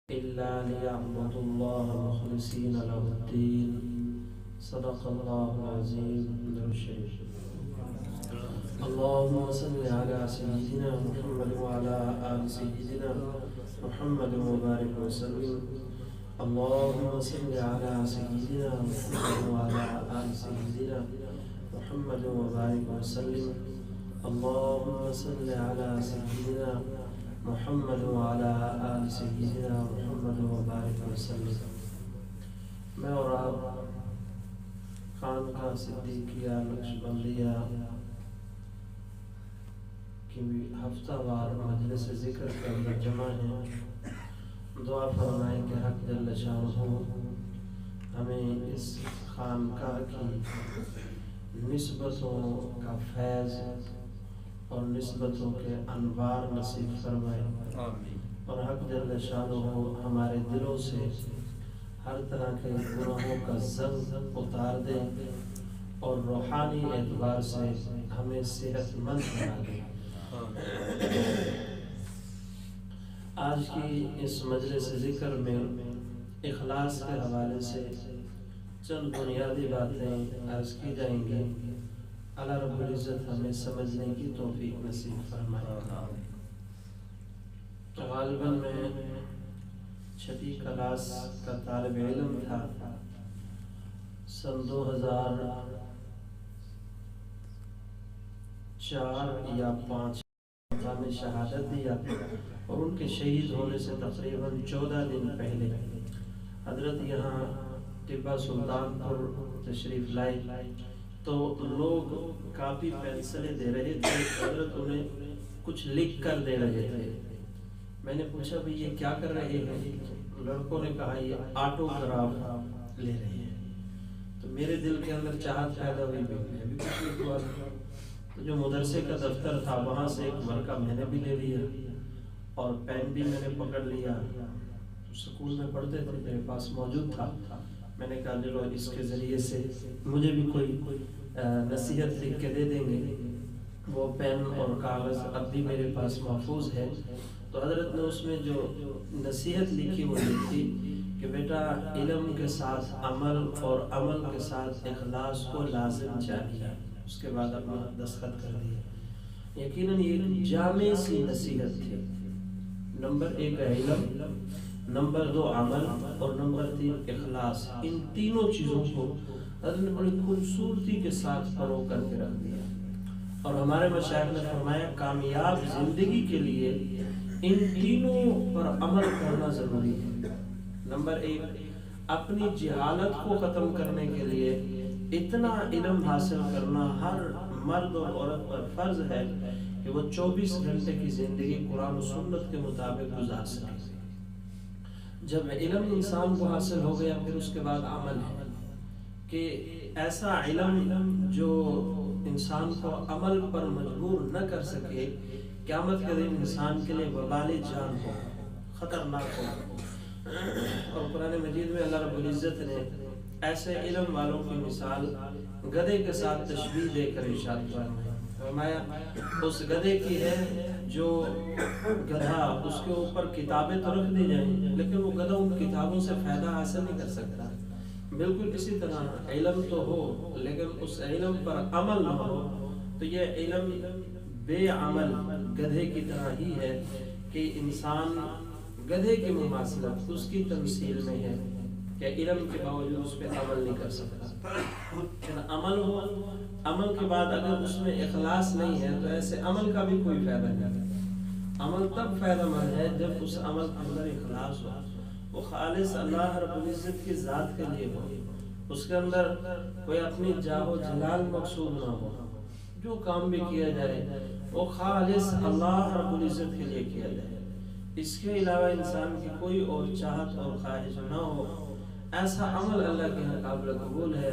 إلا ليعبدوا الله مخلصين له الدين صدق الله العظيم. الشريف. اللهم صل على سيدنا محمد وعلى آل سيدنا محمد وبارك وسلم. اللهم صل على سيدنا محمد وعلى آل سيدنا محمد وبارك وسلم. اللهم صل على سيدنا محمد وعلى آل سيدنا محمد وبارك وسلم. میں اور آپ خانقاہ صدیقیہ نقشبندیہ کی ہفتہ وار مجلس ذکر کے اندر جمع ہیں. دعا فرمائیں کہ حق جل شانہ ہمیں اس خانقاہ کی نسبتوں کا فیض اور نسبتوں کے انوار نصیب فرمائے، اور حق جل شانہ ہمارے دلوں سے ہر طرح کے گناہوں کا زنگ اتار دے اور روحانی اعتبار سے ہمیں صحت مند بنا دے. آج کی اس مجلس ذکر میں اخلاص کے حوالے سے چند بنیادی باتیں عرض کی جائیں گی. اللہ رب العزت ہمیں سمجھنے کی توفیق نصیب فرمائے. غالباً میں 6 کلاس کا طالب علم تھا. سن 2004 یا 5 میں شہادت دیا، اور ان کے شہید ہونے سے تقریباً 14 دن پہلے حضرت یہاں ٹبہ سلطان پور تشریف لائے تو لوگ کاپی پینسلیں دے رہے تھے. حضرت انہیں کچھ لکھ کر دے رہے تھے. میں نے پوچھا بھئی یہ کیا کر رہے ہیں؟ لڑکوں نے کہا یہ آٹوگراف لے رہے ہیں. تو میرے دل کے اندر چاہت پیدا ہوئی میں بھی کچھ لکھوا دوں. تو جو مدرسے کا دفتر تھا وہاں سے ایک ورقہ میں نے بھی لے لیا اور پین بھی میں نے پکڑ لیا. سکول میں پڑھتے تھے، میرے پاس موجود تھا. میں نے کہا چلو اس کے ذریعے سے مجھے بھی کوئی نصیحت لکھ کے دے دیں گے. وہ پین اور کاغذ اب بھی میرے پاس محفوظ ہے. تو حضرت نے اس میں جو نصیحت لکھی وہ لکھی کہ بیٹا علم کے ساتھ عمل اور عمل کے ساتھ اخلاص کو لازم چاہیے. اس کے بعد اپنا دستخط کر دیا. یقیناً یہ ایک جامع سی نصیحت تھی. نمبر 1 علم، نمبر 2 عمل، اور نمبر 3 اخلاص. ان تینوں چیزوں کو حضرت نے بڑی خوبصورتی کے ساتھ پرو کر کے رکھ دیا. اور ہمارے مشائخ نے فرمایا کامیاب زندگی کے لیے ان تینوں پر عمل کرنا ضروری ہے. نمبر 1 اپنی جہالت کو ختم کرنے کے لیے اتنا علم حاصل کرنا ہر مرد اور عورت پر فرض ہے کہ وہ 24 گھنٹے کی زندگی قرآن و سنت کے مطابق گزار سکے. جب علم انسان کو حاصل ہو گیا پھر اس کے بعد عمل ہے کہ ایسا علم جو انسان کو عمل پر مجبور نہ کر سکے قیامت کے دن انسان کے لیے وبال جان ہو، خطرناک ہو. اور قرآن مجید میں اللہ رب العزت نے ایسے علم والوں کی مثال گدھے کے ساتھ تشبیہ دے کر ارشاد فرمایا اس گدھے کی ہے جو گدھا اس کے اوپر کتابیں تو رکھ دی جائیں لیکن وہ گدھا ان کتابوں سے فائدہ حاصل نہیں کر سکتا. بالکل اسی طرح علم تو ہو لیکن اس علم پر عمل نہ ہو تو یہ علم بے عمل گدھے کی طرح ہی ہے کہ انسان گدھے کی مماثلت اس کی تمثیل میں ہے کہ علم کے باوجود اس پہ عمل نہیں کر سکتا. عمل ہو، عمل کے بعد اگر اس میں اخلاص نہیں ہے تو ایسے عمل کا بھی کوئی فائدہ نہیں. عمل تب فائدہ مند ہے جب اس عمل کے اندر اخلاص ہو، وہ خالص اللہ رب العزت کی ذات کے لیے ہو، اس کے اندر کوئی اپنی جاہ و جلال مقصود نہ ہو. جو کام بھی کیا جائے وہ خالص اللہ رب العزت کے لیے کیا جائے. اس کے علاوہ انسان کی کوئی اور چاہت اور خواہش نہ ہو. ایسا عمل اللہ کے یہاں قابل قبول ہے.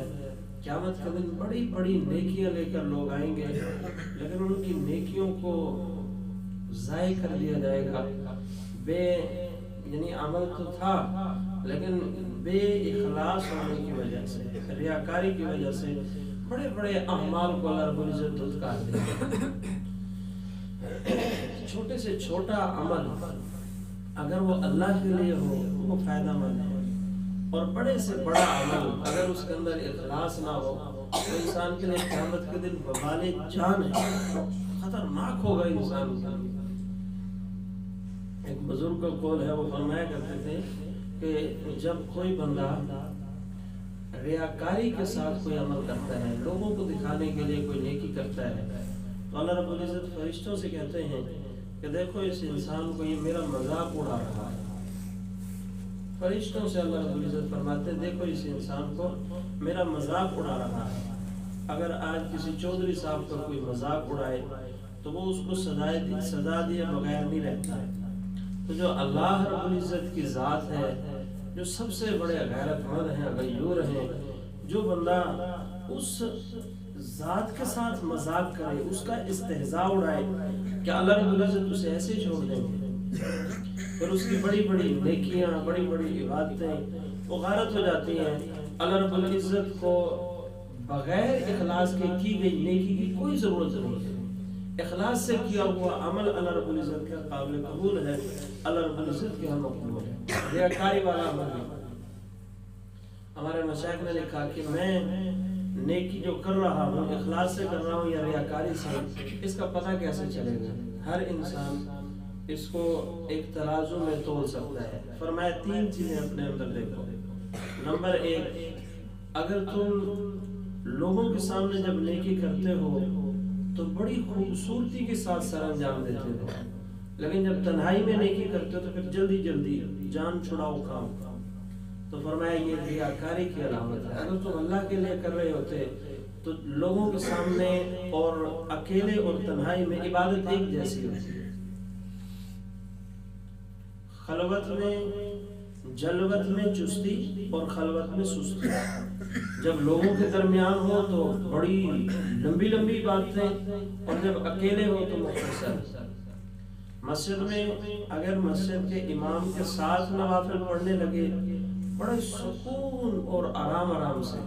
قیامت کے دن بڑی بڑی نیکیاں لے کر لوگ آئیں گے لیکن ان کی نیکیوں کو ضائع کر دیا جائے گا. یعنی عمل تو تھا لیکن بے اخلاص ہونے کی وجہ سے، ریاکاری کی وجہ سے بڑے بڑے اعمال کو اللہ رب العزت دھتکار دے گا. چھوٹے سے چھوٹا عمل اگر وہ اللہ کے لیے ہو تو وہ فائدہ مند ہے، اور بڑے سے بڑا عمل اگر اس کے اندر اخلاص نہ ہو تو انسان کے لیے قیامت کے دن وبال جان ہے، خطرناک ہوگا انسان کا۔ ایک بزرگ کا قول ہے، وہ فرمایا کرتے تھے کہ جب کوئی بندہ ریاکاری کے ساتھ کوئی عمل کرتا ہے، لوگوں کو دکھانے کے لیے کوئی نیکی کرتا ہے، تو اللہ رب العزت فرشتوں سے کہتے ہیں کہ دیکھو اس انسان کو یہ میرا مذاق اڑا رہا ہے۔ فرشتوں سے اللہ رب العزت فرماتے ہیں دیکھو اس انسان کو میرا مذاق اڑا رہا ہے۔ اگر آج کسی چودھری صاحب کا کوئی مذاق اڑائے تو وہ اس کو سزا دیے بغیر نہیں رہتا ہے۔ تو جو اللہ رب العزت کی ذات ہے، جو سب سے بڑے غیرت مند ہیں، غیور ہیں، جو بندہ اس ذات کے ساتھ مذاق کرے، اس کا استہزاء اڑائے، کیا اللہ رب العزت اسے ایسے ہی چھوڑ دیں گے؟ پھر اس کی بڑی بڑی نیکیاں، بڑی بڑی عبادتیں وہ غارت ہو جاتی ہیں۔ اللہ رب العزت کو بغیر اخلاص کے کی گئی نیکی کی کوئی ضرورت نہیں ہے۔ اخلاص سے کیا ہوا عمل اللہ رب العزت کا قابل قبول ہے، اللہ رب العزت کے ہم مقبول ہے۔ ریاکاری والا عمل نہیں۔ ہمارے مشائخ نے لکھا کہ میں نیکی جو کر رہا ہوں اخلاص سے کر رہا ہوں یا ریاکاری سے، اس کا پتہ کیسے چلے گا؟ ہر انسان اس کو ایک ترازو میں تول سکتا ہے۔ فرمایا تین چیزیں اپنے اندر دیکھو۔ نمبر ایک، اگر تم لوگوں کے سامنے جب نیکی کرتے ہو تو بڑی خوبصورتی کے ساتھ سر انجام دیتے ہو، لیکن جب تنہائی میں نیکی کرتے ہو تو پھر جلدی جلدی جان چھڑاؤ کام۔ تو فرمایا یہ ریاکاری کی علامت ہے۔ اگر تم اللہ کے لیے کر رہے ہوتے تو لوگوں کے سامنے اور اکیلے اور تنہائی میں عبادت ایک جیسی ہوتی ہے۔ خلوت میں جلوت میں چستی اور خلوت میں سستی۔ جب لوگوں کے درمیان ہو تو بڑی لمبی لمبی باتیں، اور جب اکیلے ہو تو مختصر۔ مسجد میں اگر مسجد کے امام کے ساتھ نوافل پڑھنے لگے بڑے سکون اور آرام سے،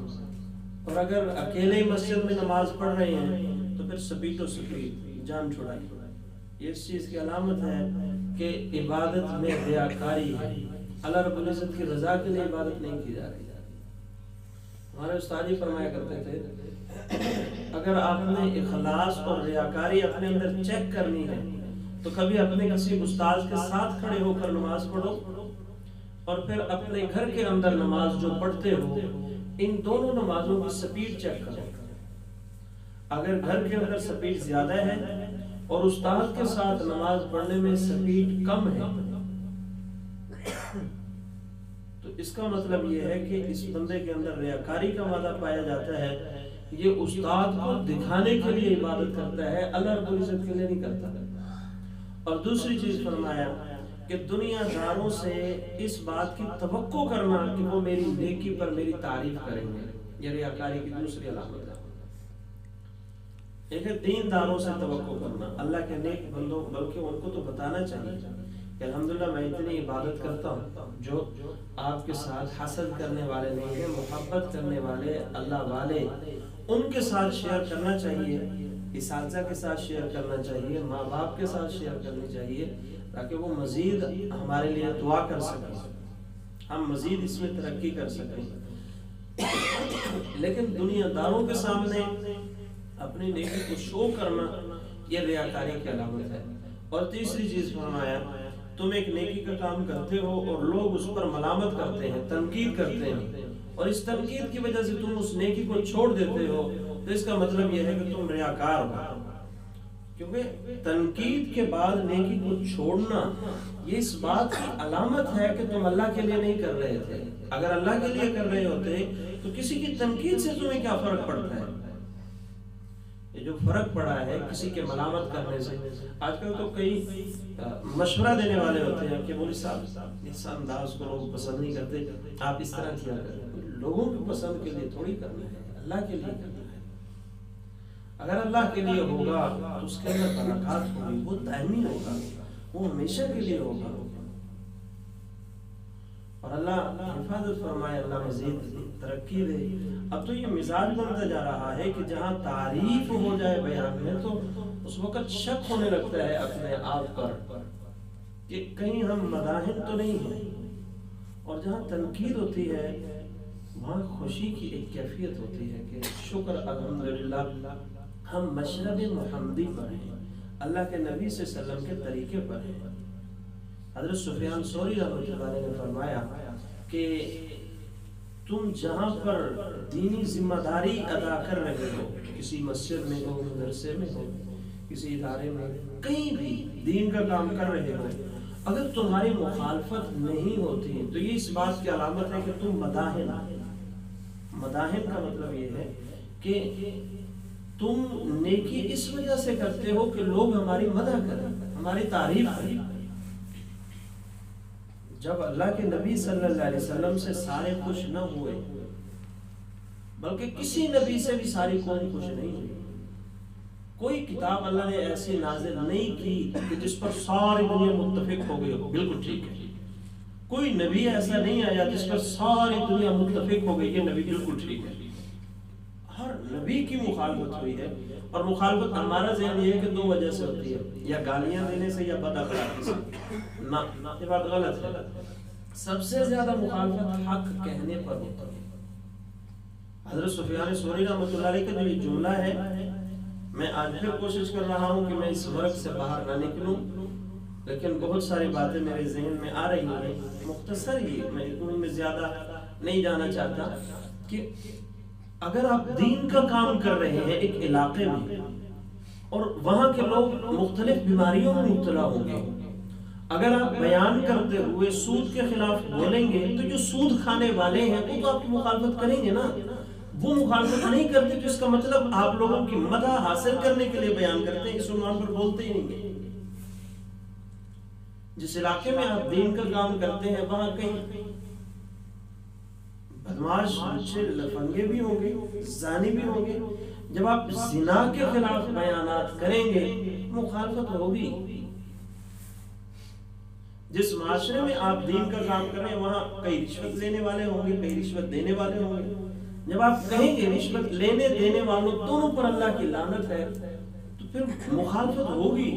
اور اگر اکیلے مسجد میں نماز پڑھ رہے ہیں تو پھر سپیٹ و سپیٹ جان چھڑائی۔ یہ اس چیز کی علامت ہے کہ عبادت میں ریاکاری ہے، اللہ رب العزت کی رضا کے لیے عبادت نہیں کی جا رہی۔ ہمارے استاد فرمایا کرتے تھے اگر آپ نے اخلاص اور ریاکاری اپنے اندر چیک کرنی ہے تو کبھی اپنے کسی استاد کے ساتھ کھڑے ہو کر نماز پڑھو، اور پھر اپنے گھر کے اندر نماز جو پڑھتے ہو ان دونوں نمازوں کی سپیڈ چیک کرو۔ اگر گھر کے اندر سپیڈ زیادہ ہے اور استاد کے ساتھ نماز پڑھنے میں سپیڈ کم ہے تو اس کا مطلب یہ ہے کہ اس بندے کے اندر ریاکاری کا مادہ پایا جاتا ہے۔ یہ استاد کو دکھانے کے لیے عبادت کرتا ہے، اللہ رب العزت کے لیے نہیں کرتا۔ اور دوسری چیز فرمایا کہ دنیا داروں سے اس بات کی توقع کرنا کہ وہ میری نیکی پر میری تعریف کریں گے، یہ ریاکاری کی دوسری علامت ہے۔ ایک ہے دین داروں سے توقع کرنا، اللہ کے نیک بندوں، بلکہ ان کو تو بتانا چاہیے کہ الحمدللہ میں اتنی عبادت کرتا ہوں۔ جو آپ کے ساتھ حسد کرنے والے نہیں ہیں، محبت کرنے والے اللہ والے، ان کے ساتھ شیئر کرنا چاہیے، اساتذہ کے ساتھ شیئر کرنا چاہیے، ماں باپ کے ساتھ شیئر کرنی چاہیے، تاکہ وہ مزید ہمارے لیے دعا کر سکیں، ہم مزید اس میں ترقی کر سکیں۔ لیکن دنیا داروں کے سامنے اپنی نیکی کو شو کرنا یہ ریاکاری کی علامت ہے۔ اور تیسری چیز فرمایا تم ایک نیکی کا کام کرتے ہو اور لوگ اس پر ملامت کرتے ہیں، تنقید کرتے ہیں، اور اس تنقید کی وجہ سے تم اس نیکی کو چھوڑ دیتے ہو تو اس کا مطلب یہ ہے کہ تم ریاکار ہو، کیونکہ تنقید کے بعد نیکی کو چھوڑنا یہ اس بات کی علامت ہے کہ تم اللہ کے لیے نہیں کر رہے تھے۔ اگر اللہ کے لیے کر رہے ہوتے تو کسی کی تنقید سے تمہیں کیا فرق پڑتا ہے؟ یہ جو فرق پڑا ہے کسی کے ملامت کرنے سے، آج کل تو کئی مشورہ دینے والے ہوتے ہیں کہ مولوی صاحب اس انداز کو لوگ پسند نہیں کرتے، آپ اس طرح کیا کریں۔ لوگوں کی پسند کے لیے تھوڑی کرنا ہے، اللہ کے لیے کرنا ہے۔ اگر اللہ کے لیے ہوگا تو اس کے اندر برکات ہوگی، وہ دائمی ہوگا، وہ ہمیشہ کے لیے ہوگا، اور اللہ حفاظت فرمائے، اللہ مزید ترقی دے۔ اب تو یہ مزاج بنتا جا رہا ہے کہ جہاں تعریف ہو جائے بیان میں تو اس وقت شک ہونے لگتا ہے اپنے آپ پر کہ کہیں ہم مداحن تو نہیں ہیں، اور جہاں تنقید ہوتی ہے وہاں خوشی کی ایک کیفیت ہوتی ہے کہ شکر الحمدللہ ہم مشرب محمدی پر ہیں، اللہ کے نبی صلی اللہ علیہ وسلم کے طریقے پر ہیں۔ حضرت سفیان ثوری رحمۃ اللہ علیہ نے فرمایا کہ تم جہاں پر دینی ذمہ داری ادا کر رہے ہو، کسی مسجد میں ہو، مدرسے میں ہو، کسی ادارے میں، کہیں بھی دین کا کام کر رہے ہو، اگر تمہاری مخالفت نہیں ہوتی تو یہ اس بات کی علامت ہے کہ تم مداحن کا مطلب یہ ہے کہ تم نیکی اس وجہ سے کرتے ہو کہ لوگ ہماری مدح کریں، ہماری تعریف کریں۔ جب اللہ کے نبی صلی اللہ علیہ وسلم سے سارے خوش نہ ہوئے، بلکہ کسی نبی سے بھی ساری قوم خوش نہیں ہوئی، کوئی کتاب اللہ نے ایسی نازل نہیں کی کہ جس پر ساری دنیا متفق ہو گئی ہو بالکل ٹھیک ہے، کوئی نبی ایسا نہیں آیا جس پر ساری دنیا متفق ہو گئی یہ نبی بالکل ٹھیک ہے، ہر نبی کی مخالفت ہوئی ہے۔ اور مخالفت ہمارا ذہن یہ ہے کہ دو وجہ سے ہوتی ہے، یا گالیاں دینے سے یا بد اخلاقی سے، نہ یہ بات غلط ہے۔ سب سے زیادہ مخالفت حق کہنے پر ہوتی ہے۔ حضرت سفیان ثوری رحمۃ اللہ علیہ کا جو یہ جملہ ہے، میں آج پھر کوشش کر رہا ہوں کہ میں اس ورق سے باہر نہ نکلوں، لیکن بہت ساری باتیں میرے ذہن میں آ رہی ہیں، مختصر ہی، میں ان میں زیادہ نہیں جانا چاہتا، کہ اگر آپ دین کا کام کر رہے ہیں ایک علاقے میں اور وہاں کے لوگ مختلف بیماریوں میں مبتلا ہوں گے، اگر آپ بیان کرتے ہوئے سود کے خلاف بولیں گے تو جو سود کھانے والے ہیں وہ تو آپ کی مخالفت کریں گے نا، وہ مخالفت نہیں کرتے تو اس کا مطلب آپ لوگوں کی مدح حاصل کرنے کے لیے بیان کرتے ہیں، اس عنوان پر بولتے ہی نہیں گے۔ جس علاقے میں آپ دین کا کام کرتے ہیں وہاں کہیں بدماش بچے لفنگے بھی ہوں گے، زانی بھی ہوں گے، جب آپ زنا کے خلاف بیانات کریں گے مخالفت ہوگی۔ جس معاشرے میں آپ دین کا کام کر رہے ہیں وہاں کئی رشوت لینے والے ہوں گے، کئی رشوت دینے والے ہوں گے، جب آپ کہیں گے رشوت لینے دینے والوں دونوں پر اللہ کی لعنت ہے تو پھر مخالفت ہوگی۔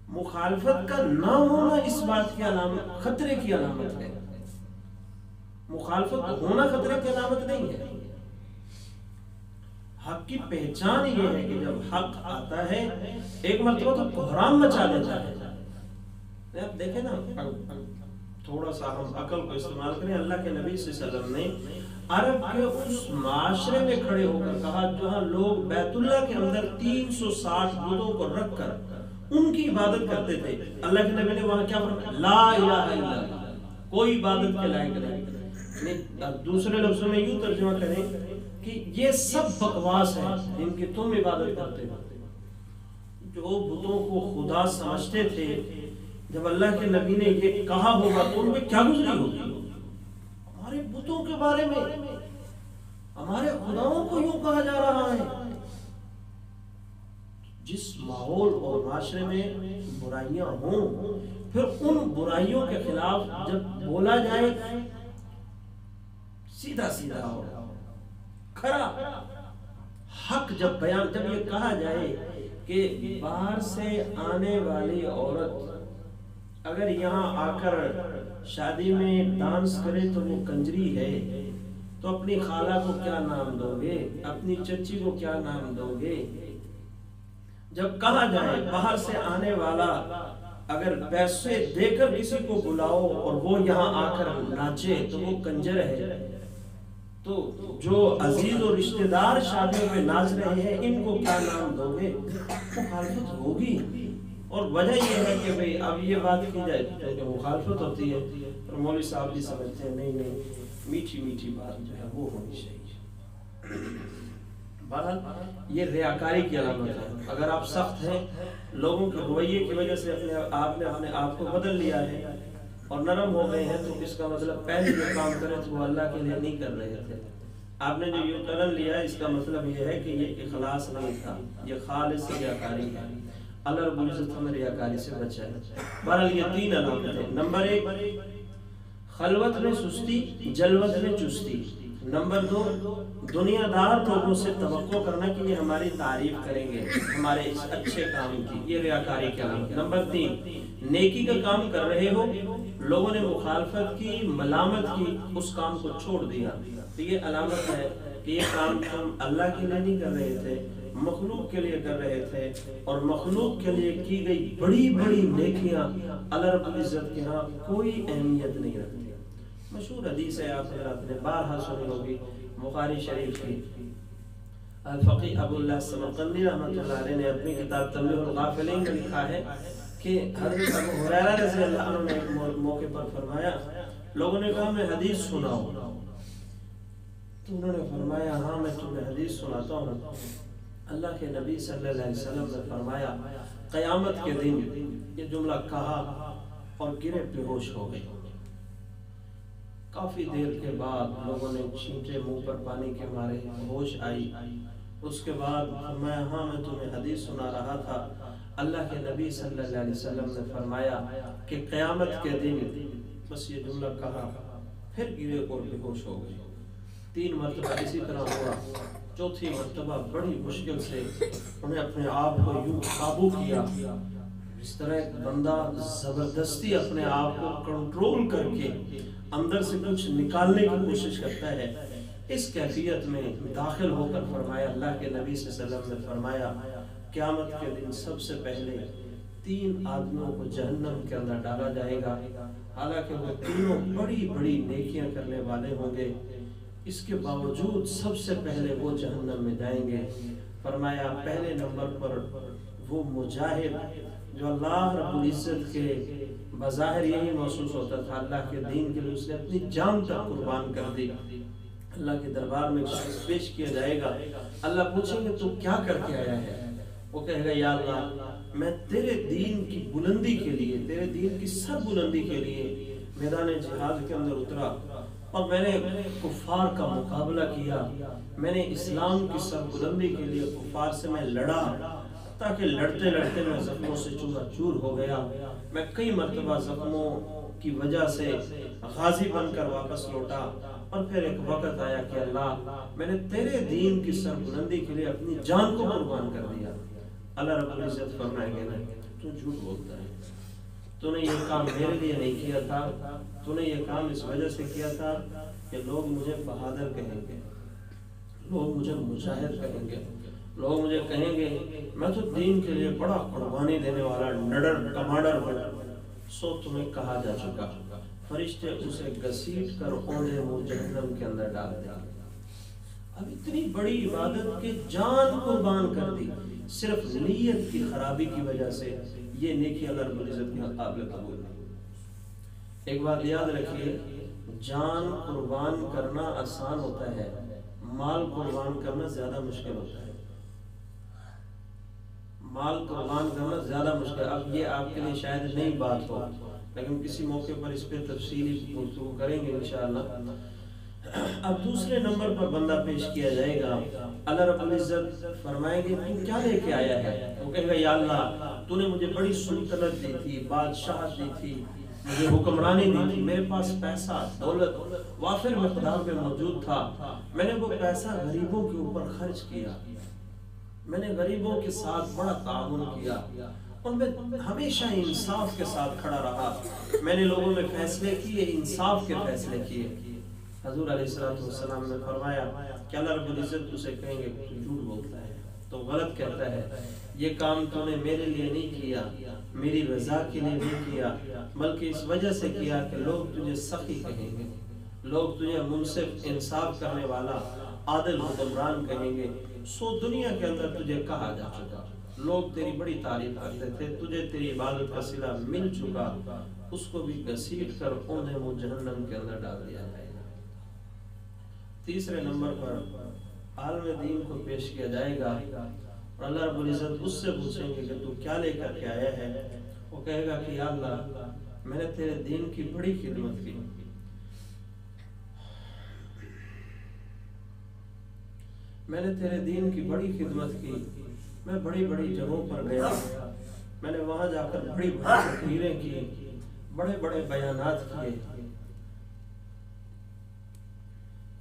مخالفت کا نہ ہونا اس بات کی علامت خطرے کی علامت ہے، مخالفت ہونا خطرے کی علامت نہیں ہے۔ حق کی پہچان یہ ہے کہ جب حق آتا ہے ایک مرتبہ تو کوہرام مچا دیتا ہے۔ آپ دیکھیں نا، تھوڑا سا ہم عقل کو استعمال کریں، اللہ کے نبی صلی اللہ علیہ وسلم نے عرب کے اس معاشرے میں کھڑے ہو کر کہا جہاں لوگ بیت اللہ کے اندر 360 بتوں کو رکھ کر ان کی عبادت کرتے تھے، اللہ کے نبی نے وہاں کیا فرمایا؟ لا الہ الا اللہ، کوئی عبادت کے لائق نہیں۔ دوسرے لفظوں میں یوں ترجمہ کریں کہ یہ سب بکواس ہے جن کی تم عبادت کرتے ہو۔ جو بتوں کو خدا سمجھتے تھے، جب اللہ کے نبی نے یہ کہا ہوگا تو ان پہ کیا گزری ہوگی؟ ہمارے بتوں کے بارے میں ہمارے خداؤں کو یوں کہا جا رہا ہے۔ جس ماحول اور معاشرے میں برائیاں ہوں، پھر ان برائیوں کے خلاف جب بولا جائے سیدھا سیدھا ہو، کھڑا حق جب بیان، جب یہ کہا جائے کہ باہر سے آنے والی عورت اگر یہاں آ کر شادی میں ڈانس کرے تو وہ کنجری ہے، تو اپنی خالہ کو کیا نام دو گے؟ اپنی چچی کو کیا نام دو گے؟ جب کہا جائے باہر سے آنے والا اگر پیسے دے کر کسی کو بلاؤ اور وہ یہاں آ کر ناچے تو وہ کنجر ہے، تو جو عزیز و رشتہ دار شادیوں میں ناچ رہے ہیں ان کو کیا نام دو گے؟ مخالفت ہوگی۔ اور وجہ یہ ہے کہ بھئی اب یہ بات کی جائے کہ مخالفت ہوتی ہے، اور مولوی صاحب بھی سمجھتے ہیں نہیں نہیں میٹھی میٹھی بات جو ہے وہ ہونی چاہیے۔ بہرحال یہ ریاکاری کی علامت ہے۔ اگر آپ سخت ہیں، لوگوں کے رویے کی وجہ سے آپ نے اپنے آپ کو بدل لیا ہے اور نرم ہو گئے ہیں، تو اس کا مطلب پہلے جو کام کرے تھے وہ اللہ کے لیے نہیں کر رہے تھے۔ آپ نے جو یوں ٹرن لیا اس کا مطلب یہ ہے کہ یہ اخلاص نہیں تھا، یہ خالص ریاکاری ہے۔ اللہ رب العزت ہمیں ریاکاری سے بچائے۔ بہرحال یہ تین علامتیں ہیں۔ نمبر 1، خلوت میں سستی، جلوت میں چستی۔ نمبر 2، دنیا دار لوگوں سے توقع کرنا کہ یہ ہماری تعریف کریں گے ہمارے اس اچھے کام کی، یہ ریاکاری کا کام۔ نمبر 3، نیکی کا کام کر رہے ہو، لوگوں نے مخالفت کی، ملامت کی، اس کام کو چھوڑ دیا، تو یہ علامت ہے کہ یہ کام ہم اللہ کے لیے نہیں کر رہے تھے، مخلوق کے لیے کر رہے تھے، اور مخلوق کے لیے کی گئی بڑی بڑی نیکیاں اللہ رب العزت کے ہاں کوئی اہمیت نہیں رکھتی۔ مشہور حدیث ہے، آپ حضرات نے بارہا سنی ہوگی، بخاری شریف کی۔ الفقی ابو اللہ سمرقندی رحمۃ اللہ علیہ نے اپنی کتاب تنبیہ الغافلین میں لکھا ہے کہ حضرت ابو ہریرہ رضی اللہ عنہ نے ایک موقع پر فرمایا، لوگوں نے کہا میں حدیث سناؤں، تو انہوں نے فرمایا ہاں میں تمہیں حدیث سناتا ہوں۔ اللہ کے نبی صلی اللہ علیہ وسلم نے فرمایا قیامت کے دن، یہ جملہ کہا اور گرے بے ہوش ہو گئے۔ کافی دیر کے بعد لوگوں نے چھینٹے منہ پر پانی کے مارے، ہوش آئی۔ اس کے بعد فرمایا ہاں میں تمہیں حدیث سنا رہا تھا، اللہ کے نبی صلی اللہ علیہ وسلم نے فرمایا کہ قیامت کے دن، بس یہ جملہ کہا پھر گرے اور بے ہوش ہو گئے۔ 3 مرتبہ اسی طرح ہوا، چوتھی مرتبہ بڑی مشکل سے انہیں اپنے آپ کو یوں قابو کیا، اس طرح ایک بندہ زبردستی اپنے آپ کو کنٹرول کر کے اندر سے کچھ نکالنے کی کوشش کرتا ہے، اس کیفیت میں داخل ہو کر فرمایا، اللہ کے نبی صلی اللہ علیہ وسلم نے فرمایا قیامت کے دن سب سے پہلے 3 آدمیوں کو جہنم کے اندر ڈالا جائے گا، حالانکہ وہ تینوں بڑی بڑی نیکیاں کرنے والے ہوں گے، اس کے باوجود سب سے پہلے وہ جہنم میں جائیں گے۔ فرمایا پہلے نمبر پر وہ مجاہد جو اللہ رب العزت کے بظاہر یہی محسوس ہوتا تھا اللہ کے دین کے لیے اس نے اپنی جان تک قربان کر دی۔ اللہ کے دربار میں شخص پیش کیا جائے گا، اللہ پوچھیں گے تو کیا کر کے آیا ہے؟ وہ کہے گا یا اللہ میں تیرے دین کی بلندی کے لیے، تیرے دین کی سر بلندی کے لیے میدان جہاد کے اندر اترا، اور میں نے کفار کا مقابلہ کیا، میں نے اسلام کی سر بلندی کے لیے کفار سے میں لڑا، تاکہ لڑتے لڑتے میں زخموں سے چورا چور ہو گیا، میں کئی مرتبہ زخموں کی وجہ سے غازی بن کر واپس لوٹا، اور پھر ایک وقت آیا کہ اللہ میں نے تیرے دین کی سر بلندی کے لیے اپنی جان کو قربان کر دیا۔ اللہ رب العزت فرمائیں گے نا تو جھوٹ بولتا ہے، تو نے یہ کام میرے لیے نہیں کیا تھا، تو نے یہ کام اس وجہ سے کیا تھا کہ لوگ مجھے بہادر کہیں گے، لوگ مجھے مجاہد کہیں گے، لوگ مجھے کہیں گے میں تو دین کے لیے بڑا قربانی دینے والا نڈر کمانڈر ہوں۔ سو تمہیں کہا جا چکا، فرشتے اسے گھسیٹ کر اوندھے منہ جہنم کے اندر ڈال دیں۔ اب اتنی بڑی عبادت کے جان قربان کر دی، صرف نیت کی خرابی کی وجہ سے یہ نیکی اللہ رب العزت کے قابل قبول نہیں۔ ایک بات یاد رکھیے، جان قربان کرنا آسان ہوتا ہے، مال قربان کرنا زیادہ مشکل ہوتا ہے۔ مال قربان کرنا زیادہ مشکل، اب یہ آپ کے لیے شاید نئی بات ہو، لیکن کسی موقع پر اس پہ تفصیلی گفتگو کریں گے انشاءاللہ۔ اب دوسرے نمبر پر بندہ پیش کیا جائے گا، اللہ رب العزت فرمائیں گے تو کیا لے کے آیا ہے؟ وہ کہے گا یا اللہ تو نے مجھے بڑی سلطنت دی تھی، بادشاہت دی تھی، مجھے حکمرانی دی تھی، میرے پاس پیسہ دولت وافر مقدار میں موجود تھا، میں نے وہ پیسہ غریبوں کے اوپر خرچ کیا، میں نے غریبوں کے ساتھ بڑا تعاون کیا، اور میں ہمیشہ انصاف کے ساتھ کھڑا رہا، میں نے لوگوں میں فیصلے کیے، انصاف کے فیصلے کیے۔ حضور علیہ السلام نے فرمایا کہ اللہ رب العزت اسے کہیں گے تو جھوٹ بولتا ہے، تو غلط کہتا ہے، یہ کام تو نے میرے لیے نہیں کیا، میری رضا کے لیے نہیں کیا، بلکہ اس وجہ سے کیا کہ لوگ تجھے سخی کہیں گے، لوگ تجھے منصف انصاف کرنے والا عادل حکمران کہیں گے۔ سو دنیا کے اندر تجھے کہا جا چکا، لوگ تیری بڑی تعریف کرتے تھے، تجھے تیری عبادت کا صلہ مل چکا، اس کو بھی گھسیٹ کر اوندھے منہ جہنم کے اندر ڈال دیا جائے گا۔ تیسرے نمبر پر عالم دین کو پیش کیا جائے گا، اور اللہ رب العزت اس سے پوچھیں گے کہ تو کیا لے کر کے آیا ہے؟ وہ کہے گا کہ یا اللہ میں نے تیرے دین کی بڑی خدمت کی، میں نے تیرے دین کی بڑی خدمت کی، میں بڑی بڑی جگہوں پر گیا، میں نے وہاں جا کر بڑی بڑی تقریریں کی، بڑے بڑے بیانات کیے،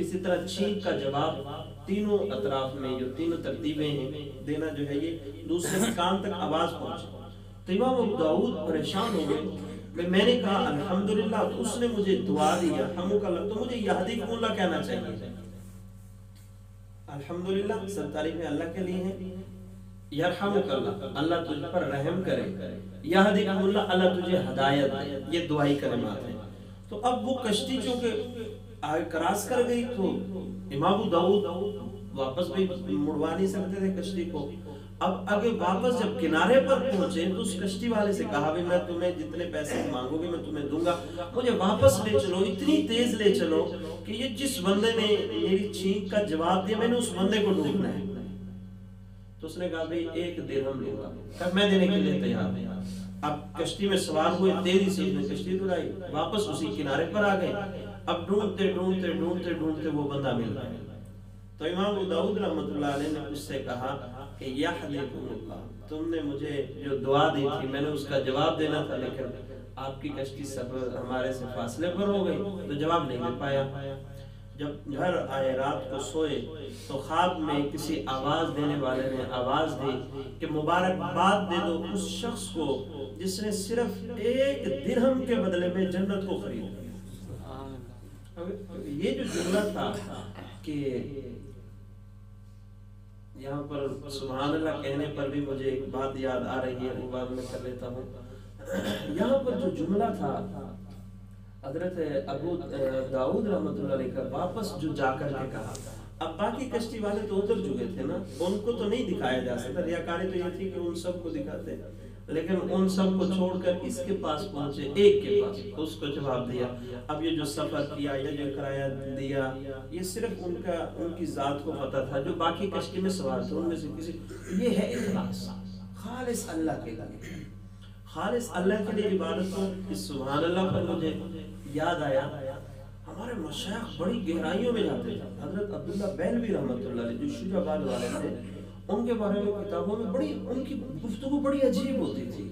اسی طرح چھینک کا جواب تینوں اطراف میں جو تینوں ترتیبیں ہیں دینا جو ہے یہ دوسرے کان تک آواز پہنچے. تو امام ابو داؤد پریشان ہو گئے. میں نے کہا الحمدللہ تو اس نے مجھے دعا دی یرحمک اللہ, تو مجھے یہدیکم اللہ کہنا چاہیے. الحمدللہ سب تعریفیں اللہ کے لیے ہیں. یرحمک اللہ, اللہ تجھ پر رحم کرے. یہدیکم اللہ, اللہ تجھے ہدایت دے. یہ دعائی کلمات ہیں. تو اب وہ کشتی چونکہ کراس کر گئی تو امام ابو داؤد واپس بھی مڑوا نہیں سکتے تھے کشتی کو. اب اگر واپس جب کنارے پر پہنچے تو اس کشتی والے سے کہا بھی میں تمہیں جتنے پیسے مانگو گے میں تمہیں دوں گا, مجھے واپس لے چلو, اتنی تیز لے چلو کہ یہ جس بندے نے میری چھینک کا جواب دیا میں نے اس بندے کو ڈوبنا ہے. تو اس نے کہا بھئی 1 درہم لوں گا. کہا میں دینے کے لیے تیار ہوں. اب کشتی میں سوار ہوئے, تیزی سے نے کشتی دلائی, واپس اسی کنارے پر آ گئے. اب ڈھونڈتے ڈھونڈتے ڈھونڈتے ڈھونڈتے وہ بندہ مل گیا. تو امام ابو داؤد رحمۃ اللہ علیہ نے اس سے کہا کہ یحییکم اللہ, تم نے مجھے جو دعا دی تھی میں نے اس کا جواب دینا تھا, لیکن آپ کی کشتی سب ہمارے سے فاصلے پر ہو گئی تو جواب نہیں دے پایا. جب گھر آئے رات کو سوئے تو خواب میں کسی آواز دینے والے نے آواز دی کہ مبارکباد دے دو اس شخص کو جس نے صرف 1 درہم کے بدلے میں جنت کو خرید لیا. یہ جو جملہ تھا کہ یہاں پر سبحان اللہ کہنے پر بھی مجھے ایک بات یاد آ رہی ہے, وہ بات میں کر لیتا ہوں. یہاں پر جو جملہ تھا حضرت ابو داؤد رحمۃ اللہ علیہ کا واپس جو جا کر کے کہا, اب باقی کشتی والے تو اتر چکے تھے نا, ان کو تو نہیں دکھایا جا سکتا. ریاکاری تو یہ تھی کہ ان سب کو دکھاتے, لیکن ان سب کو چھوڑ کر اس کے پاس پہنچے, ایک کے پاس, اس کو جواب دیا. اب یہ جو سفر کیا یا جو کرایہ دیا یہ صرف ان کی ذات کو پتہ تھا. جو باقی کشتی میں سوار تھے ان میں سے کسی, یہ ہے اخلاص, خالص اللہ کے لیے, خالص اللہ کے لیے عبادت ہو. اس سبحان اللہ پر مجھے یاد آیا ہمارے مشائخ بڑی گہرائیوں میں جاتے تھے. حضرت عبداللہ بہلوی رحمۃ اللہ علیہ جو شجاع آباد والے تھے, ان کے بارے میں کتابوں میں بڑی ان کی گفتگو بڑی عجیب ہوتی تھی.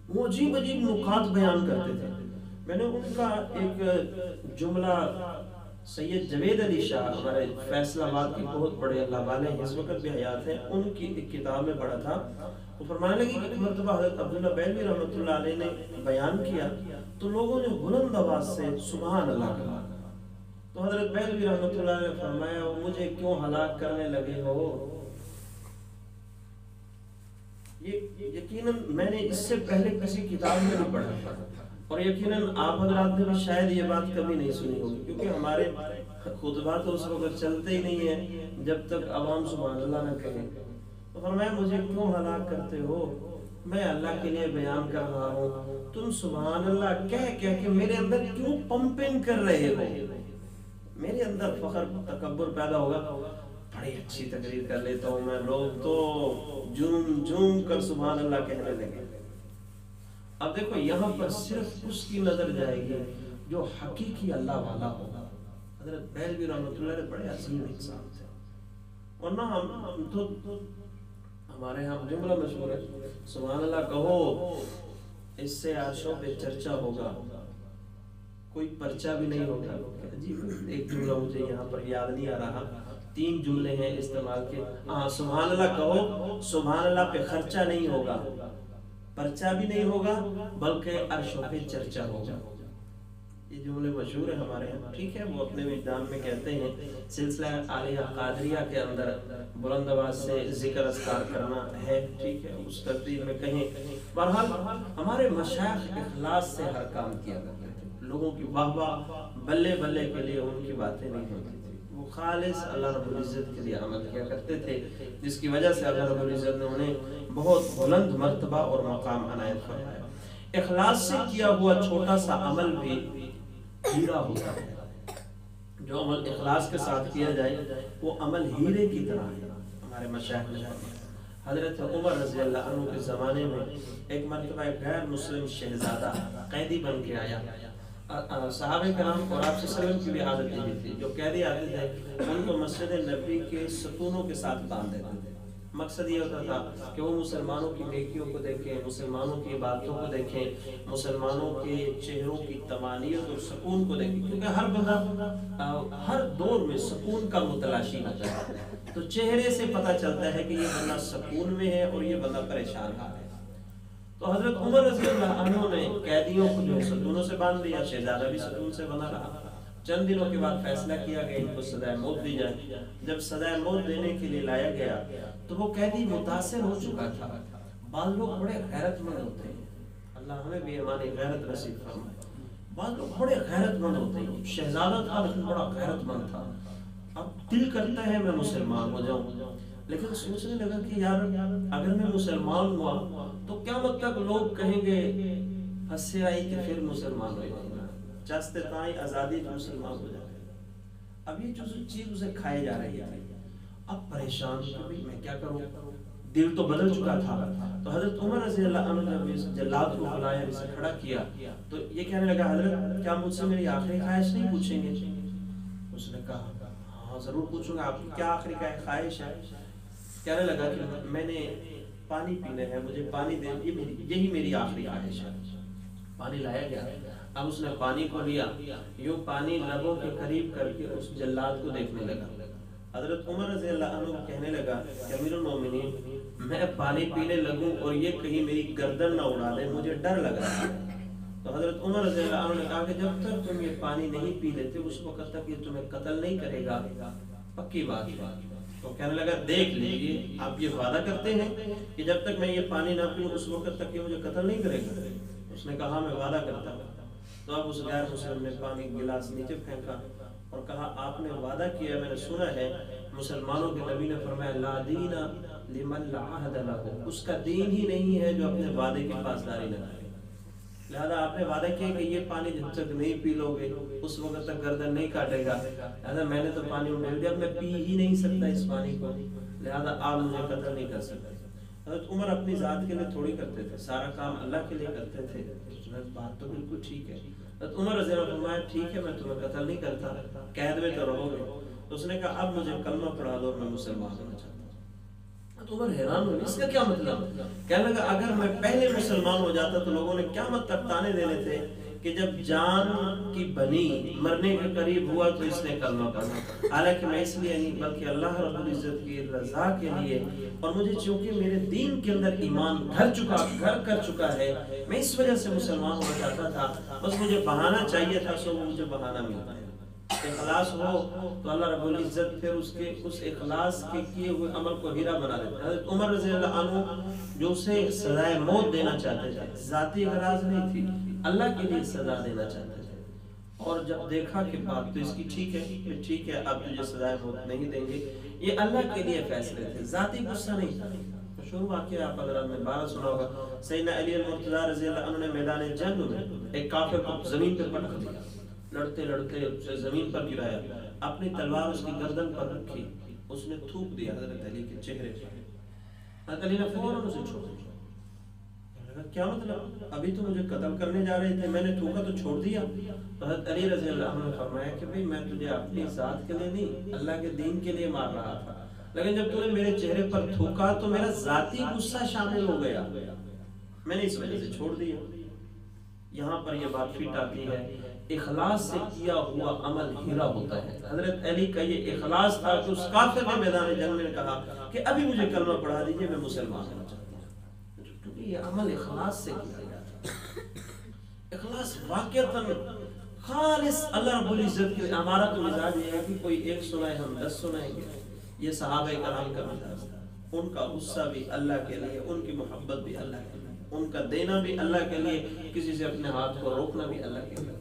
وہ عجیب عجیب نکات بیان کرتے تھے. میں نے ان کا ایک جملہ سید جوید علی شاہ ہمارے فیصل آباد کے بہت بڑے اللہ والے ہیں, اس وقت بھی حیات ہیں, ان کی ایک کتاب میں پڑھا تھا. وہ فرمانے لگی کہ ایک مرتبہ حضرت عبداللہ بہلوی رحمۃ اللہ علیہ نے بیان کیا تو لوگوں نے بلند آواز سے سبحان اللہ کہا. تو حضرت بہلوی رحمۃ اللہ علیہ نے فرمایا مجھے کیوں ہلاک کرنے لگے ہو. یہ یقیناً میں نے اس سے پہلے کسی کتاب میں نہیں پڑھا تھا, اور یقیناً آپ حضرات نے بھی شاید یہ بات کبھی نہیں سنی ہوگی, کیونکہ ہمارے خطبات تو اس وقت چلتے ہی نہیں ہیں جب تک عوام سبحان اللہ نہ کہیں. تو فرمایا مجھے کیوں ہلاک کرتے ہو, میں اللہ کے لیے بیان کر رہا ہوں, تم سبحان اللہ کہہ کہہ کے میرے اندر کیوں پمپنگ کر رہے ہو. میرے اندر فخر تکبر پیدا ہوگا, بڑی اچھی تقریر کر لیتا ہوں میں, لوگ تو جھوم جھوم کر سبحان اللہ کہنے لگے. اب دیکھو یہاں پر صرف اس کی نظر جائے گی جو حقیقی اللہ والا ہوگا. حضرت بہلوی رحمۃ اللہ علیہ بڑے عظیم انسان تھے, ورنہ ہم تو ہمارے ہاں جملہ مشہور ہے سبحان اللہ کہو اس سے عرشوں پہ چرچا ہوگا, کوئی پرچہ بھی نہیں ہوگا. عجیب ایک جملہ مجھے یہاں پر یاد نہیں آ رہا, 3 جملے ہیں استعمال کے. ہاں سبحان اللہ کہو, سبحان اللہ پہ خرچہ نہیں ہوگا, پرچہ بھی نہیں ہوگا, بلکہ عرشوں پہ چرچا ہوگا. یہ جملے مشہور ہیں ہمارے یہاں, ٹھیک ہے, وہ اپنے وجدان میں کہتے ہیں. سلسلہ عالیہ قادریہ کے اندر بلند آواز سے ذکر اذکار کرنا ہے, ٹھیک ہے, اس ترتیب میں کہیں. بہرحال ہمارے مشائخ اخلاص سے ہر کام کیا کرتے تھے. لوگوں کی واہ واہ بلے بلے کے لیے ان کی باتیں نہیں ہوتی تھی, وہ خالص اللہ رب العزت کے لیے عمل کیا کرتے تھے, جس کی وجہ سے اللہ رب العزت نے انہیں بہت بلند مرتبہ اور مقام عنایت فرمایا. اخلاص سے کیا ہوا چھوٹا سا عمل بھی ہیرا ہوتا ہے. جو عمل اخلاص کے ساتھ کیا جائے وہ عمل ہیرے کی طرح ہے. ہمارے مشائخ نے حضرت عمر رضی اللہ عنہ کے زمانے میں ایک مرتبہ ایک غیر مسلم شہزادہ قیدی بن کے آیا. صحابہ کرام اور آپ صلی اللہ علیہ وسلم کی بھی عادت یہی تھی, جو قیدی آتے تھے ان کو مسجد نبی کے ستونوں کے ساتھ باندھ دیتے تھے. مقصد یہ ہوتا تھا کہ وہ مسلمانوں کی نیکیوں کو دیکھیں، مسلمانوں کی باتوں کو دیکھیں، مسلمانوں کے چہروں کی طمانینت اور سکون کو دیکھیں، کیونکہ ہر بندہ ہر دور میں سکون کا متلاشی ہوتا ہے، تو چہرے سے پتہ چلتا ہے کہ یہ بندہ سکون میں ہے اور یہ بندہ پریشان ہے۔ تو حضرت عمر رضی اللہ عنہ نے قیدیوں کو جو ستونوں سے باندھ دیا، شہزادہ بھی ستون سے بنا رہا۔ چند دنوں کے بعد فیصلہ کیا گیا ان کو سزائے موت دی جائے۔ جب سزائے موت دینے کے لیے لایا گیا تو وہ قیدی متاثر ہو چکا تھا۔ بعض لوگ بڑے غیرت مند ہوتے ہیں، اللہ ہمیں بھی ایمان غیرت نصیب فرمائے۔ بعض لوگ بڑے غیرت مند ہوتے ہیں، شہزادہ تھا لیکن بڑا غیرت مند تھا، اب دل کرتا ہے میں مسلمان ہو جاؤں، لیکن سوچنے لگا کہ یار اگر میں مسلمان ہوا تو قیامت تک لوگ کہیں گے ہنسے آئی کہ پھر مسلمان ہو جائے گا، چستے تائیں آزادی جو مسلمان ہو جائے گا۔ اب یہ جو چیز اسے کھائے جا رہی ہے، اب پریشان کہ بھئی میں کیا کروں، دل تو بدل چکا تھا۔ تو حضرت عمر رضی اللہ عنہ جب اس جلاد کو بلایا، اسے کھڑا کیا تو یہ کہنے لگا حضرت کیا مجھ سے میری آخری خواہش نہیں پوچھیں گے؟ اس نے کہا ہاں ضرور پوچھوں گا، آپ کی کیا آخری خواہش ہے؟ کہنے لگا کہ میں نے پانی پینا ہے، مجھے پانی دے، یہی میری آخری خواہش ہے۔ پانی لایا گیا، اب اس نے پانی کو لیا، یوں پانی لبوں کے قریب کر کے اس جلاد کو دیکھنے لگا۔ حضرت عمر رضی اللہ عنہ کہنے لگا کہ امیر المومنین میں پانی پینے لگوں اور یہ کہیں میری گردن نہ اڑا دے، مجھے ڈر لگ رہا ہے۔ تو حضرت عمر رضی اللہ عنہ نے کہا کہ جب تک تم یہ پانی نہیں پی لیتے اس وقت تک یہ تمہیں قتل نہیں کرے گا، پکی بات ہے۔ تو کہنے لگا دیکھ لیجیے آپ یہ وعدہ کرتے ہیں کہ جب تک میں یہ پانی نہ پیوں اس وقت تک یہ مجھے قتل نہیں کرے گا؟ اس نے کہا میں وعدہ کرتا ہوں۔ تو اب اس غیر مسلم نے پانی گلاس نیچے پھینکا اور کہا آپ نے وعدہ کیا، میں نے سنا ہے مسلمانوں کے نبی نے فرمایا لا دین لمن لا عہد لہ، اس کا دین ہی نہیں ہے جو اپنے وعدے کی پاسداری نہ کرے، لہذا آپ نے وعدہ کیا کہ یہ پانی جب تک نہیں پی لو گے اس وقت تک گردن نہیں کاٹے گا، لہذا میں نے تو پانی اٹھا دیا، اب میں پی ہی نہیں سکتا اس پانی کو، لہذا آپ مجھے قتل نہیں کر سکتے۔ حضرت عمر اپنی ذات کے لیے تھوڑی کرتے تھے، سارا کام اللہ کے لیے کرتے تھے، بات تو بالکل ٹھیک ہے۔ حضرت عمر رضی اللہ عنہ فرمایا ٹھیک ہے میں تمہیں قتل نہیں کرتا، قید میں تو رہو گے۔ تو اس نے کہا اب مجھے کلمہ پڑھا دو اور میں مسلمان ہونا چاہتا ہوں۔ تو عمر حیران ہوئے اس کا کیا مطلب؟ کہنے لگا اگر میں پہلے مسلمان ہو جاتا تو لوگوں نے قیامت تک تانے دینے تھے کہ جب جان کی بنی مرنے کے قریب ہوا تو اس نے کلمہ پڑھا، حالانکہ میں اس لیے نہیں بلکہ اللہ رب العزت کی رضا کے لیے، اور مجھے چونکہ میرے دین کے اندر ایمان گھر کر چکا ہے میں اس وجہ سے مسلمان ہونا چاہتا تھا، بس مجھے بہانہ چاہیے تھا، سو مجھے بہانہ ملتا ہے۔ اخلاص ہو تو اللہ رب العزت پھر اس اخلاص کے کیے ہوئے عمل کو ہیرا بنا دیتا ہے۔ حضرت عمر رضی اللہ عنہ جو اسے سزائے موت دینا چاہتے تھے، ذاتی غرض نہیں تھی، اللہ کے لیے سزا دینا چاہتے تھے، اور جب دیکھا کہ بات تو اس کی ٹھیک ہے کہ ٹھیک ہے اب تجھے سزائے موت نہیں دیں گے، یہ اللہ کے لیے فیصلے تھے، ذاتی غصہ نہیں تھا۔ مشہور واقعہ آپ اگر آپ نے 12 سنا ہوگا، سیدنا علی المرتضیٰ رضی اللہ عنہ نے میدان جنگ میں ایک کافر کو زمین پہ پٹک دیا، لڑتے لڑتے اسے زمین پر گرایا، اپنی تلوار اس کی گردن پر رکھی، اس نے تھوک دیا حضرت علی کے چہرے پر، حضرت علی نے فوراً اسے چھوڑ دیا۔ کیا مطلب ابھی تو مجھے قتل کرنے جا رہے تھے، میں نے تھوکا تو چھوڑ دیا؟ تو حضرت علی رضی اللہ عنہ نے فرمایا کہ بھئی میں تجھے اپنی ذات کے لیے نہیں اللہ کے دین کے لیے مار رہا تھا، لیکن جب تو نے میرے چہرے پر تھوکا تو میرا ذاتی غصہ شامل ہو گیا، میں نے اس وجہ سے چھوڑ دیا۔ یہاں پر یہ بات فٹ آتی ہے، اخلاص سے کیا ہوا عمل ہیرا ہوتا ہے۔ حضرت علی کا یہ اخلاص تھا کہ اس کافر نے میدان جنگ میں کہا کہ ابھی مجھے کلمہ پڑھا دیجئے میں مسلمان ہونا چاہتا ہوں، کیونکہ یہ عمل اخلاص سے کیا جاتا ہے۔ اخلاص واقعتاً خالص اللہ رب العزت کی، ہمارا تو مزاج یہ ہے کہ کوئی ایک سنائے ہم 10 سنائیں گے، یہ صحابہ کرام کا مزاج تھا، ان کا غصہ بھی اللہ کے لیے، ان کی محبت بھی اللہ کے لیے، ان کا دینا بھی اللہ کے لیے، کسی سے اپنے ہاتھ کو روکنا بھی اللہ کے لیے۔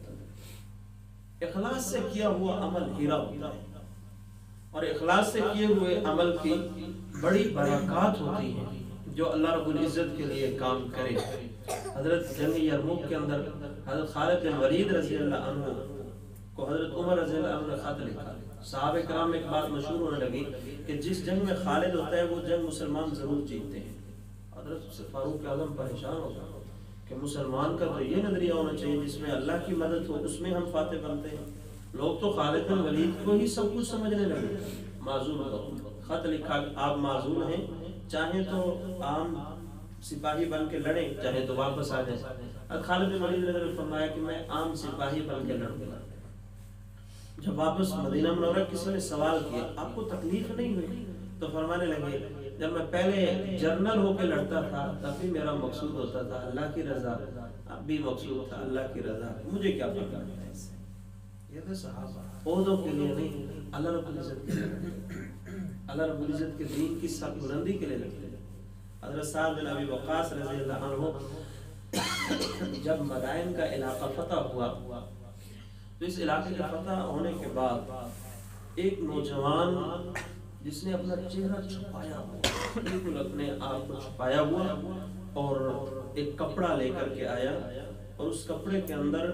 اخلاص سے کیا ہوا عمل ہیرا ہوتا ہے، اور اخلاص سے کیے ہوئے عمل کی بڑی برکات ہوتی ہیں جو اللہ رب العزت کے لیے کام کرے۔ حضرت جنگ یرموک کے اندر حضرت خالد بن ولید رضی اللہ عنہ کو حضرت عمر رضی اللہ عنہ نے خط لکھا، صحابہ کرام میں ایک بات مشہور ہونے لگی کہ جس جنگ میں خالد ہوتا ہے وہ جنگ مسلمان ضرور جیتتے ہیں۔ حضرت فاروق اعظم پریشان ہوتا کہ مسلمان کا تو یہ نظریہ ہونا چاہیے جس میں اللہ کی مدد ہو، اس میں ہم فاتح بنتے ہیں۔ لوگ تو خالد بن ولید کو ہی سب کچھ سمجھنے لگے، معزول ہو، خط لکھا آپ معزول ہیں، چاہیں تو عام سپاہی بن کے لڑیں، چاہے تو واپس آ جائیں۔ خالد بن ولید نے فرمایا کہ میں عام سپاہی بن کے لڑوں گا۔ جب واپس مدینہ منورہ کسی نے سوال کیا آپ کو تکلیف نہیں ہوئی؟ تو فرمانے لگے جب میں پہلے جرنل ہو کے لڑتا تھا تب بھی میرا مقصود ہوتا تھا اللہ کی رضا، اب بھی مقصود تھا اللہ کی رضا، مجھے کیا پتا ہے اس سے۔ یہ تھے صحابہ، عہدوں کے لیے نہیں، اللہ رب العزت کے لیے، اللہ رب العزت کے دین کی سر بلندی کے لیے لڑتے۔ حضرت سعد بن ابی وقاص رضی اللہ عنہ جب مدائن کا علاقہ فتح ہوا تو اس علاقے کے فتح ہونے کے بعد ایک نوجوان جس نے اپنا چہرہ چھپایا ہوا، بالکل اپنے آپ کو چھپایا ہوا، اور ایک کپڑا لے کر کے آیا، اور اس کپڑے کے اندر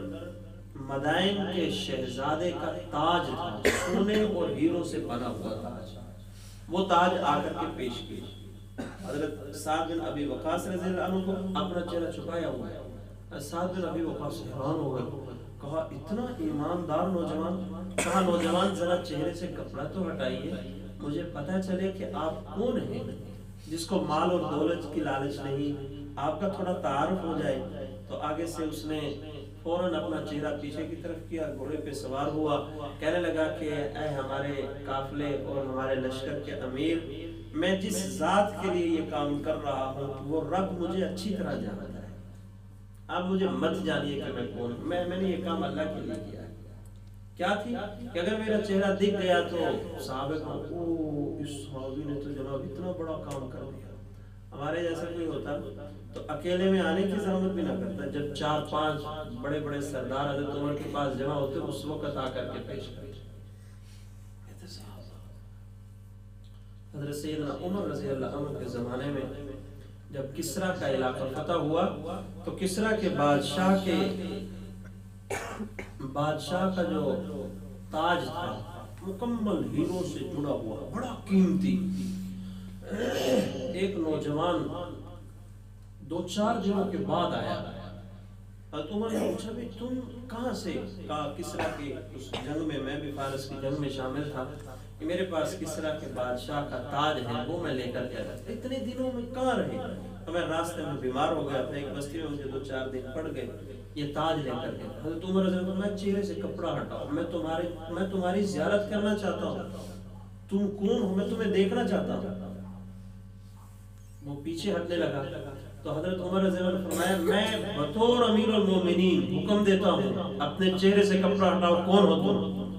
مدائن کے شہزادے کا تاج تھا، سونے اور ہیروں سے بنا ہوا تاج، وہ تاج آ کر کے پیش کیا۔ حضرت سعد بن ابی وقاص رضی اللہ عنہ کو اپنا چہرہ چھپایا ہوا ہے۔ سعد بن ابی وقاص حیران ہو گئے، کہا اتنا ایماندار نوجوان، کہا نوجوان ذرا چہرے سے کپڑا تو ہٹائیے، مجھے پتہ چلے کہ آپ کون ہیں، جس کو مال اور دولت کی لالچ نہیں، آپ کا تھوڑا تعارف ہو جائے۔ تو آگے سے اس نے فوراً اپنا چہرہ پیچھے کی طرف کیا، گھوڑے پہ سوار ہوا، کہنے لگا کہ اے ہمارے قافلے اور ہمارے لشکر کے امیر، میں جس ذات کے لیے یہ کام کر رہا ہوں وہ رب مجھے اچھی طرح جانتا ہے، آپ مجھے مت جانیے کہ میں کون ہوں، میں نے یہ کام اللہ کے لیے کیا ہے۔ کیا تھی کہ اگر میرا چہرہ دکھ گیا تو صحابہ کو او اس صحابی نے تو جناب اتنا بڑا کام کر دیا۔ ہمارے جیسا کوئی ہوتا تو اکیلے میں آنے کی زحمت بھی نہ کرتا، جب 4-5 بڑے بڑے سردار حضرت عمر کے پاس جمع ہوتے اس وقت آ کر کے پیش کرتے۔ حضرت سیدنا عمر رضی اللہ عنہ کے زمانے میں جب کسرا کا علاقہ فتح ہوا تو کسرا کے بادشاہ کا جو تاج تھا مکمل ہیروں سے جڑا ہوا، بڑا قیمتی۔ ایک نوجوان 2-4 دنوں کے بعد آیا، حضرت عمر نے پوچھا بھی تم کہاں سے؟ کہا کسرا کی اس جنگ میں بھی فارس کی جنگ میں شامل تھا، کہ میرے پاس کسرا کے بادشاہ کا تاج ہے وہ میں لے کر کے آیا۔ اتنے دنوں میں کہاں رہے؟ تو میں راستے میں بیمار ہو گیا تھا، ایک بستی میں مجھے 2-4 دن پڑ گئے، یہ تاج لے کر کے۔ حضرت عمر رضی اللہ عنہ میں چہرے سے کپڑا ہٹاؤ، میں تمہاری زیارت کرنا چاہتا ہوں، تم کون ہو میں تمہیں دیکھنا چاہتا ہوں۔ وہ پیچھے ہٹنے لگا تو حضرت عمر رضی اللہ عنہ فرمایا میں بطور امیر المومنین حکم دیتا ہوں اپنے چہرے سے کپڑا ہٹاؤ، کون ہو تم؟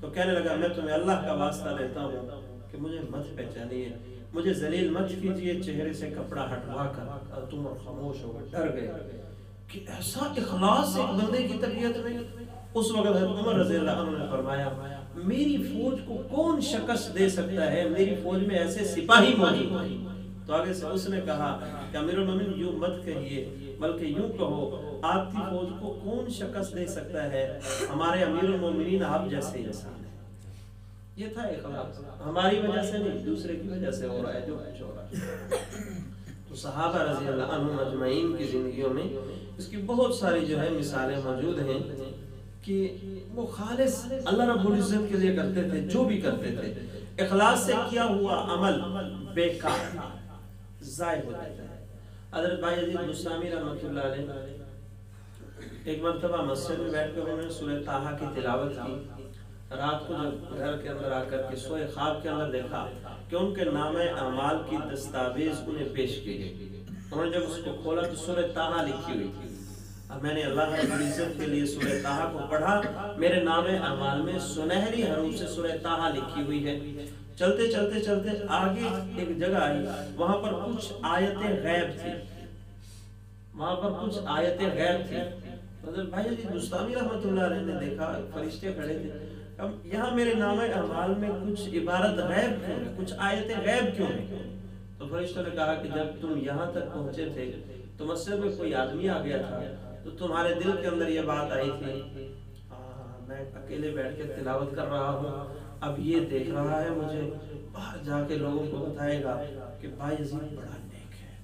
تو کہنے لگا میں تمہیں اللہ کا واسطہ دیتا ہوں کہ مجھے مت پہچانیے، مجھے ذلیل مت کیجیے، چہرے سے کپڑا ہٹوا کر۔ تم اور خاموش ہو گئے، ڈر گئے کہ ایسا اخلاص ایک بندے کی طبیعت میں۔ اس وقت حضرت عمر رضی اللہ عنہ نے فرمایا میری فوج کو کون شکست دے سکتا ہے، میری فوج میں ایسے سپاہی موجود ہیں۔ تو آگے سے اس نے کہا کہ امیر المومنین یوں مت کہیے بلکہ یوں کہو آپ کی فوج کو کون شکست دے سکتا ہے، ہمارے امیر المومنین آپ جیسے انسان ہیں۔ یہ تھا اخلاص، ہماری وجہ سے نہیں دوسرے کی وجہ سے ہو رہا ہے جو کچھ ہو رہا ہے۔ تو صحابہ رضی اللہ عنہم اجمعین کی زندگیوں میں اس کی بہت ساری جو ہے مثالیں موجود ہیں کہ وہ خالص اللہ رب العزت کے لیے کرتے تھے، جو بھی کرتے تھے اخلاص سے کیا ہوا عمل بیکار ضائع ہو جاتا ہے۔ حضرت بھائی عزیز بسطامی رحمۃ اللہ علیہ ایک مرتبہ مسجد میں بیٹھ کر انہوں نے سورہ طٰہٰ کی تلاوت کی۔ رات کو جب گھر کے اندر آ کر کے سوئے خواب کے اندر دیکھا کہ ان کے نامہ اعمال کی دستاویز انہیں پیش کی گئی۔ انہوں نے جب اس کو کھولا تو سورہ طٰہٰ لکھی ہوئی تھی۔ اب میں نے اللہ رب العزت کے لیے سورہ طٰہٰ کو پڑھا، میرے نامہ اعمال میں سنہری حروف سے سورہ طٰہٰ لکھی ہوئی ہے۔ چلتے چلتے چلتے آگے ایک جگہ آئی، وہاں پر کچھ آیتیں غیب تھی، وہاں پر کچھ آیتیں غیب تھی۔ حضرت بھائی عزیز بسطامی رحمۃ اللہ علیہ نے دیکھا فرشتے کھڑے تھے، اب یہاں میرے نامہ اعمال میں کچھ عبارت غیب کیوں ہے، کچھ آیتیں غیب کیوں ہیں؟ تو فرشتوں نے کہا کہ جب تم یہاں تک پہنچے تھے تو مسجد میں کوئی آدمی آ گیا تھا تو تمہارے دل کے اندر یہ بات آئی تھی میں اکیلے بیٹھ کے تلاوت کر رہا ہوں، اب یہ دیکھ رہا ہے مجھے، باہر جا کے لوگوں کو بتائے گا کہ بھائی عزیز بڑا نیک ہے۔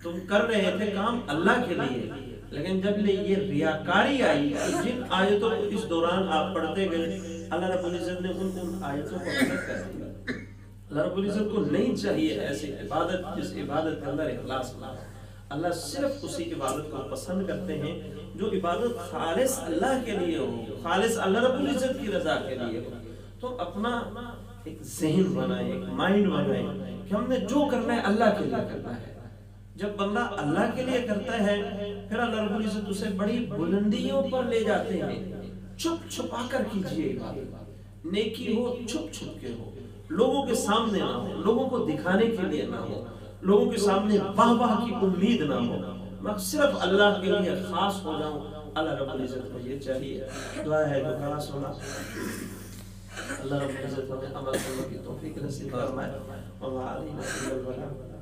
تم کر رہے تھے کام اللہ کے لیے، لیکن جب یہ ریاکاری آئی تو جن آیتوں کو اس دوران آپ پڑھتے گئے اللہ رب العزت نے ان آیتوں کو غلط کر دیا۔ اللہ رب العزت کو نہیں چاہیے ایسی عبادت جس عبادت کے اندر اخلاص نہ ہو. اللہ صرف اسی عبادت کو پسند کرتے ہیں جو عبادت خالص اللہ کے لیے ہو، خالص اللہ رب العزت کی رضا کے لیے ہو. تو اپنا ایک ذہن بنائیں، ایک مائنڈ بنائیں کہ ہم نے جو کرنا ہے اللہ کے لیے کرنا ہے. جب بندہ اللہ کے لیے کرتا ہے پھر اللہ رب العزت اسے بڑی بلندیوں پر لے جاتے ہیں. چھپ چھپا کر کیجئے عبادت، نیکی ہو چھپ چھپ کے ہو، لوگوں کے سامنے نہ ہو، لوگوں کو دکھانے کے لیے نہ ہو، لوگوں کے سامنے واہ واہ کی امید نہ ہو. میں صرف اللہ کے لیے خاص ہو جاؤں. اللہ رب العزت کو یہ چاہیے. دعا ہے جو خاص ہونا. اللہ رب العزت ہمیں عمل کرنے کی توفیق نصیب فرمائے. وما علینا الا البلاغ.